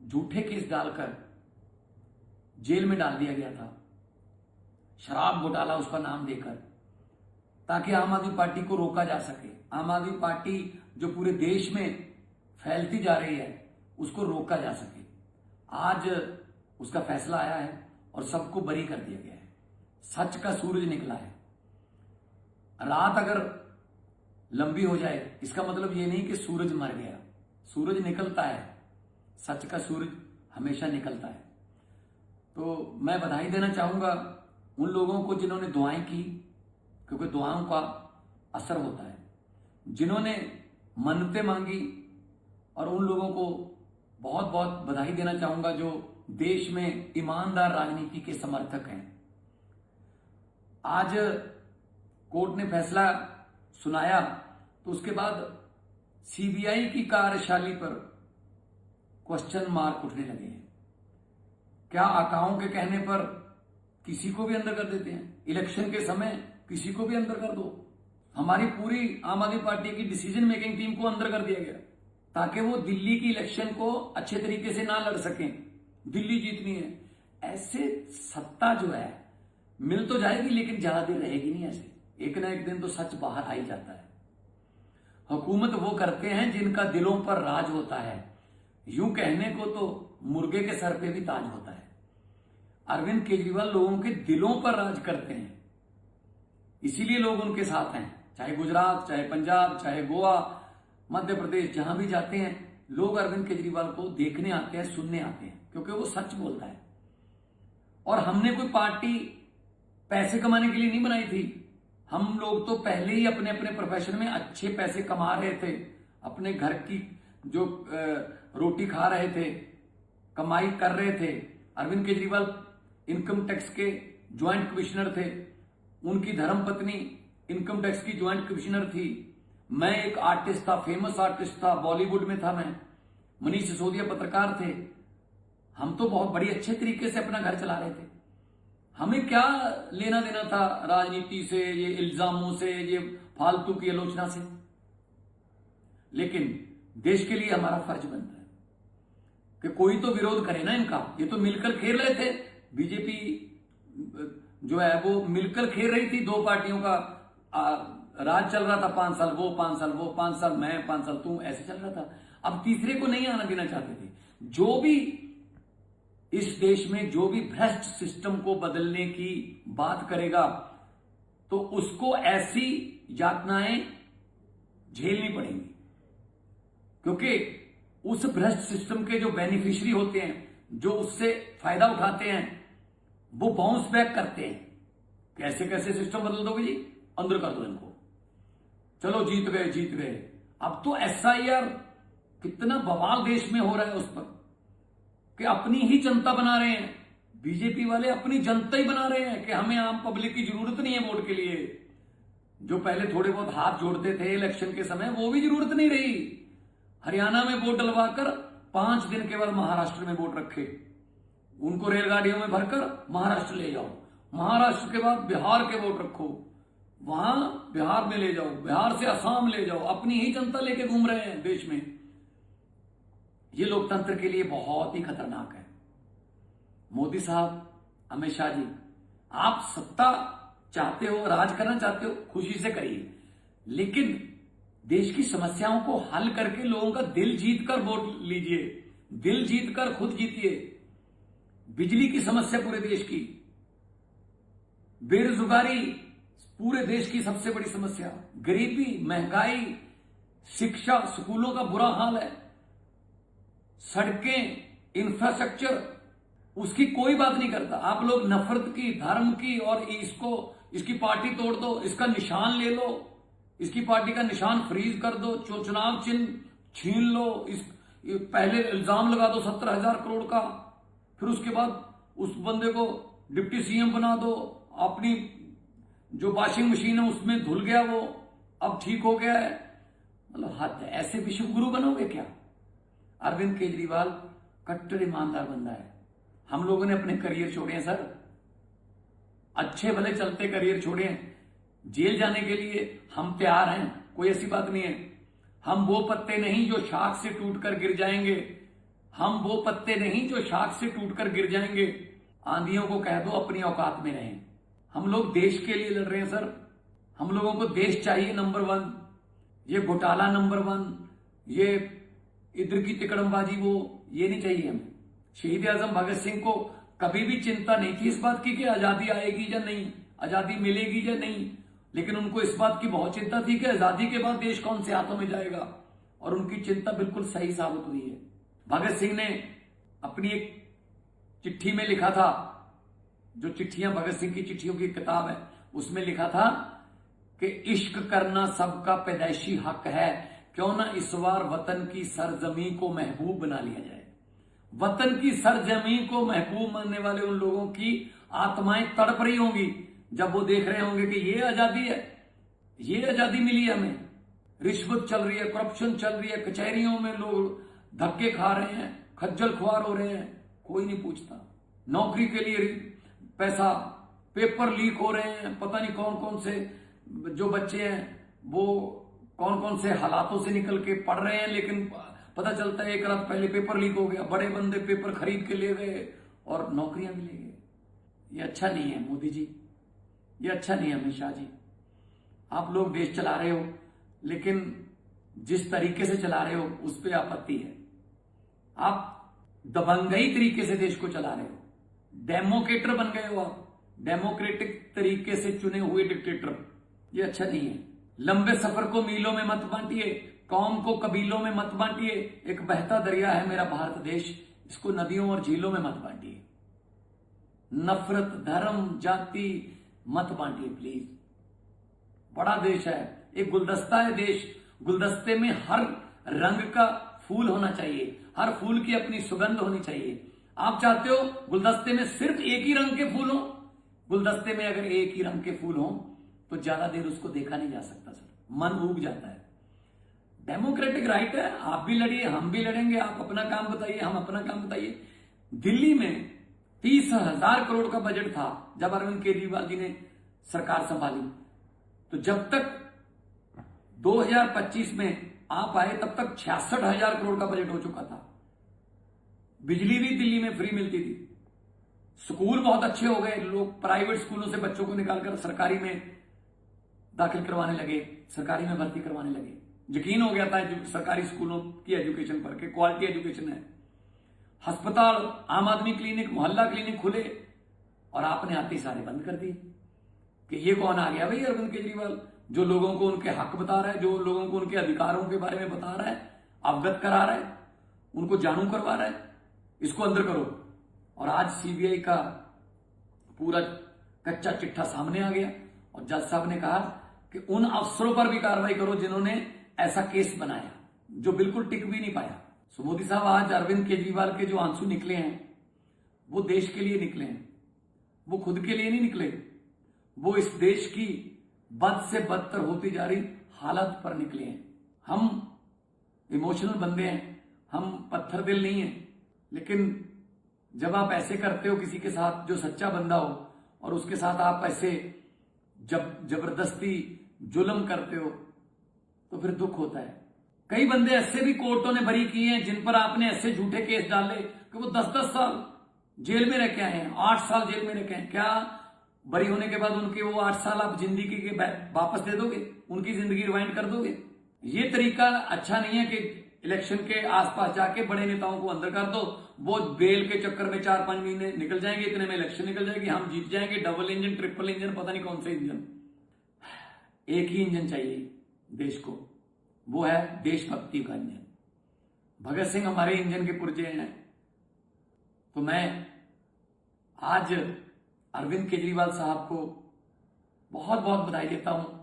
झूठे केस डालकर जेल में डाल दिया गया था, शराब घोटाला उसका नाम देकर, ताकि आम आदमी पार्टी को रोका जा सके। आम आदमी पार्टी जो पूरे देश में फैलती जा रही है उसको रोका जा सके। आज उसका फैसला आया है और सबको बरी कर दिया गया है। सच का सूरज निकला है। रात अगर लंबी हो जाए इसका मतलब ये नहीं कि सूरज मर गया। सूरज निकलता है, सच का सूरज हमेशा निकलता है। तो मैं बधाई देना चाहूंगा उन लोगों को जिन्होंने दुआएं की, क्योंकि दुआओं का असर होता है, जिन्होंने मन्नतें मांगी, और उन लोगों को बहुत बहुत बधाई देना चाहूंगा जो देश में ईमानदार राजनीति के समर्थक हैं। आज कोर्ट ने फैसला सुनाया तो उसके बाद सीबीआई की कार्यशैली पर क्वेश्चन मार्क उठने लगे हैं। क्या आकाओं के कहने पर किसी को भी अंदर कर देते हैं? इलेक्शन के समय किसी को भी अंदर कर दो। हमारी पूरी आम आदमी पार्टी की डिसीजन मेकिंग टीम को अंदर कर दिया गया ताकि वो दिल्ली की इलेक्शन को अच्छे तरीके से ना लड़ सकें। दिल्ली जीतनी है। ऐसे सत्ता जो है मिल तो जाएगी लेकिन ज्यादा देर रहेगी नहीं। ऐसे एक ना एक दिन तो सच बाहर आ ही जाता है। हुकूमत वो करते हैं जिनका दिलों पर राज होता है। यूं कहने को तो मुर्गे के सर पे भी ताज होता है। अरविंद केजरीवाल लोगों के दिलों पर राज करते हैं, इसीलिए लोग उनके साथ हैं। चाहे गुजरात, चाहे पंजाब, चाहे गोवा, मध्य प्रदेश, जहां भी जाते हैं लोग अरविंद केजरीवाल को देखने आते हैं, सुनने आते हैं, क्योंकि वो सच बोलता है। और हमने कोई पार्टी पैसे कमाने के लिए नहीं बनाई थी। हम लोग तो पहले ही अपने अपने प्रोफेशन में अच्छे पैसे कमा रहे थे, अपने घर की जो रोटी खा रहे थे, कमाई कर रहे थे। अरविंद केजरीवाल इनकम टैक्स के ज्वाइंट कमिश्नर थे, उनकी धर्मपत्नी इनकम टैक्स की ज्वाइंट कमिश्नर थी। मैं एक आर्टिस्ट था, फेमस आर्टिस्ट था, बॉलीवुड में था मैं। मनीष सिसोदिया पत्रकार थे। हम तो बहुत बड़ी अच्छे तरीके से अपना घर चला रहे थे। हमें क्या लेना देना था राजनीति से, ये इल्जामों से, ये फालतू की आलोचना से। लेकिन देश के लिए हमारा फर्ज बनता है कि कोई तो विरोध करे ना इनका। ये तो मिलकर खेल रहे थे। बीजेपी जो है वो मिलकर खेल रही थी। दो पार्टियों का राज चल रहा था। 5 साल वो, 5 साल वो, 5 साल मैं, 5 साल तू, ऐसे चल रहा था। अब तीसरे को नहीं आना देना चाहते थे। जो भी इस देश में जो भी भ्रष्ट सिस्टम को बदलने की बात करेगा तो उसको ऐसी यातनाएं झेलनी पड़ेंगी, क्योंकि उस भ्रष्ट सिस्टम के जो बेनिफिशियरी होते हैं, जो उससे फायदा उठाते हैं, वो बाउंस बैक करते हैं। कैसे कैसे सिस्टम बदल दोगे जी? अंदर कर दो इनको, चलो जीत गए जीत गए। अब तो एसआईआर कितना बवाल देश में हो रहा है उस पर कि अपनी ही जनता बना रहे हैं। बीजेपी वाले अपनी जनता ही बना रहे हैं कि हमें आम पब्लिक की जरूरत नहीं है वोट के लिए। जो पहले थोड़े बहुत हाथ जोड़ते थे इलेक्शन के समय, वो भी जरूरत नहीं रही। हरियाणा में वोट डलवाकर 5 दिन के बाद महाराष्ट्र में वोट रखे, उनको रेलगाड़ियों में भरकर महाराष्ट्र ले जाओ। महाराष्ट्र के बाद बिहार के वोट रखो, वहां बिहार में ले जाओ, बिहार से असम ले जाओ। अपनी ही जनता लेके घूम रहे हैं देश में। ये लोकतंत्र के लिए बहुत ही खतरनाक है। मोदी साहब, अमित शाह जी, आप सत्ता चाहते हो, राज करना चाहते हो, खुशी से करिए, लेकिन देश की समस्याओं को हल करके लोगों का दिल जीत कर वोट लीजिए, दिल जीत कर खुद जीतिए। बिजली की समस्या पूरे देश की, बेरोजगारी पूरे देश की सबसे बड़ी समस्या, गरीबी, महंगाई, शिक्षा, स्कूलों का बुरा हाल है, सड़कें, इंफ्रास्ट्रक्चर, उसकी कोई बात नहीं करता। आप लोग नफरत की, धर्म की, और इसकी पार्टी तोड़ दो, इसका निशान ले लो, इसकी पार्टी का निशान फ्रीज कर दो, चुनाव चिन्ह छीन लो, पहले इल्जाम लगा दो 17,000 करोड़ का, फिर उसके बाद उस बंदे को डिप्टी सीएम बना दो, अपनी जो वॉशिंग मशीन है उसमें धुल गया वो, अब ठीक हो गया है। मतलब हद है। ऐसे विश्व गुरु बनोगे क्या? अरविंद केजरीवाल कट्टर ईमानदार बंदा है। हम लोगों ने अपने करियर छोड़े हैं सर, अच्छे भले चलते करियर छोड़े हैं। जेल जाने के लिए हम तैयार हैं, कोई ऐसी बात नहीं है। हम वो पत्ते नहीं जो शाख से टूटकर गिर जाएंगे। हम वो पत्ते नहीं जो शाख से टूटकर गिर जाएंगे। आंधियों को कह दो अपनी औकात में रहें। हम लोग देश के लिए लड़ रहे हैं सर। हम लोगों को देश चाहिए नंबर 1। ये घोटाला नंबर 1, ये इधर की तिकड़मबाजी ये नहीं चाहिए हमें। शहीद आजम भगत सिंह को कभी भी चिंता नहीं थी इस बात की कि आजादी आएगी या नहीं, आजादी मिलेगी या नहीं, लेकिन उनको इस बात की बहुत चिंता थी कि आजादी के बाद देश कौन से हाथों में जाएगा, और उनकी चिंता बिल्कुल सही साबित हुई है। भगत सिंह ने अपनी एक चिट्ठी में लिखा था, जो चिट्ठियां भगत सिंह की चिट्ठियों की किताब है, उसमें लिखा था कि इश्क करना सबका पैदाइशी हक है, क्यों ना इस बार वतन की सरजमी को महबूब बना लिया जाए। वतन की सरजमी को महबूब मानने वाले उन लोगों की आत्माएं तड़प रही होंगी जब वो देख रहे होंगे कि ये आजादी है, ये आजादी मिली है हमें। रिश्वत चल रही है, करप्शन चल रही है, कचहरियों में लोग धक्के खा रहे हैं, खज्जल खुआर हो रहे हैं, कोई नहीं पूछता। नौकरी के लिए पैसा, पेपर लीक हो रहे हैं, पता नहीं कौन कौन से जो बच्चे हैं वो कौन कौन से हालातों से निकल के पढ़ रहे हैं, लेकिन पता चलता है एक रात पहले पेपर लीक हो गया, बड़े बंदे पेपर खरीद के ले गए और नौकरियां भी ले गए। ये अच्छा नहीं है मोदी जी, ये अच्छा नहीं है अमित शाह जी। आप लोग देश चला रहे हो, लेकिन जिस तरीके से चला रहे हो उस पर आपत्ति है। आप दबंगई तरीके से देश को चला रहे हो, डेमोक्रेटर बन गए हो आप, डेमोक्रेटिक तरीके से चुने हुए डिक्टेटर। ये अच्छा नहीं है। लंबे सफर को मीलों में मत बांटिए, कौम को कबीलों में मत बांटिए। एक बहता दरिया है मेरा भारत देश, इसको नदियों और झीलों में मत बांटिए। नफरत, धर्म, जाति मत बांटिए प्लीज। बड़ा देश है, एक गुलदस्ता है देश। गुलदस्ते में हर रंग का फूल होना चाहिए, हर फूल की अपनी सुगंध होनी चाहिए। आप चाहते हो गुलदस्ते में सिर्फ एक ही रंग के फूल हो? गुलदस्ते में अगर एक ही रंग के फूल हो तो ज्यादा देर उसको देखा नहीं जा सकता सर, मन उब जाता है। डेमोक्रेटिक राइट है, आप भी लड़िए, हम भी लड़ेंगे। आप अपना काम बताइए, हम अपना काम बताइए। दिल्ली में 30,000 करोड़ का बजट था जब अरविंद केजरीवाल जी ने सरकार संभाली, तो जब तक 2025 में आप आए तब तक 66,000 करोड़ का बजट हो चुका था। बिजली भी दिल्ली में फ्री मिलती थी, स्कूल बहुत अच्छे हो गए, लोग प्राइवेट स्कूलों से बच्चों को निकालकर सरकारी में दाखिल करवाने लगे, सरकारी में भर्ती करवाने लगे। यकीन हो गया था सरकारी स्कूलों की एजुकेशन पर कि क्वालिटी एजुकेशन है। अस्पताल, आम आदमी क्लिनिक, मोहल्ला क्लिनिक खुले, और आपने आते ही सारे बंद कर दिए। कि ये कौन आ गया भाई अरविंद केजरीवाल, जो लोगों को उनके हक बता रहा है, जो लोगों को उनके अधिकारों के बारे में बता रहा है, अवगत करा रहा है, उनको जानू करवा रहा है, इसको अंदर करो। और आज सीबीआई का पूरा कच्चा चिट्ठा सामने आ गया और जज साहब ने कहा कि उन अफसरों पर भी कार्रवाई करो जिन्होंने ऐसा केस बनाया, जो बिल्कुल टिक भी नहीं पाया। सो मोदी साहब, आज अरविंद केजरीवाल के जो आंसू निकले हैं वो देश के लिए निकले हैं, वो खुद के लिए नहीं निकले, वो इस देश की बद से बदतर होती जा रही हालत पर निकले हैं। हम इमोशनल बंदे हैं, हम पत्थर दिल नहीं है, लेकिन जब आप ऐसे करते हो किसी के साथ जो सच्चा बंदा हो, और उसके साथ आप ऐसे जब जबरदस्ती जुल्म करते हो, तो फिर दुख होता है। कई बंदे ऐसे भी कोर्टों ने बरी किए हैं जिन पर आपने ऐसे झूठे केस डाले कि वो 10-10 साल जेल में रह के आए हैं, 8 साल जेल में रह के आए। क्या बरी होने के बाद उनके वो 8 साल आप जिंदगी के वापस दे दोगे, उनकी जिंदगी रिवाइंड कर दोगे? ये तरीका अच्छा नहीं है कि इलेक्शन के आसपास जाके बड़े नेताओं को अंदर कर दो, वो बेल के चक्कर में 4-5 महीने निकल जाएंगे, इतने में इलेक्शन निकल जाएगी, हम जीत जाएंगे, डबल इंजन, ट्रिपल इंजन, पता नहीं कौन सा इंजन। एक ही इंजन चाहिए देश को, वो है देशभक्ति का इंजन। भगत सिंह हमारे इंजन के पुर्जे हैं। तो मैं आज अरविंद केजरीवाल साहब को बहुत बहुत बधाई देता हूं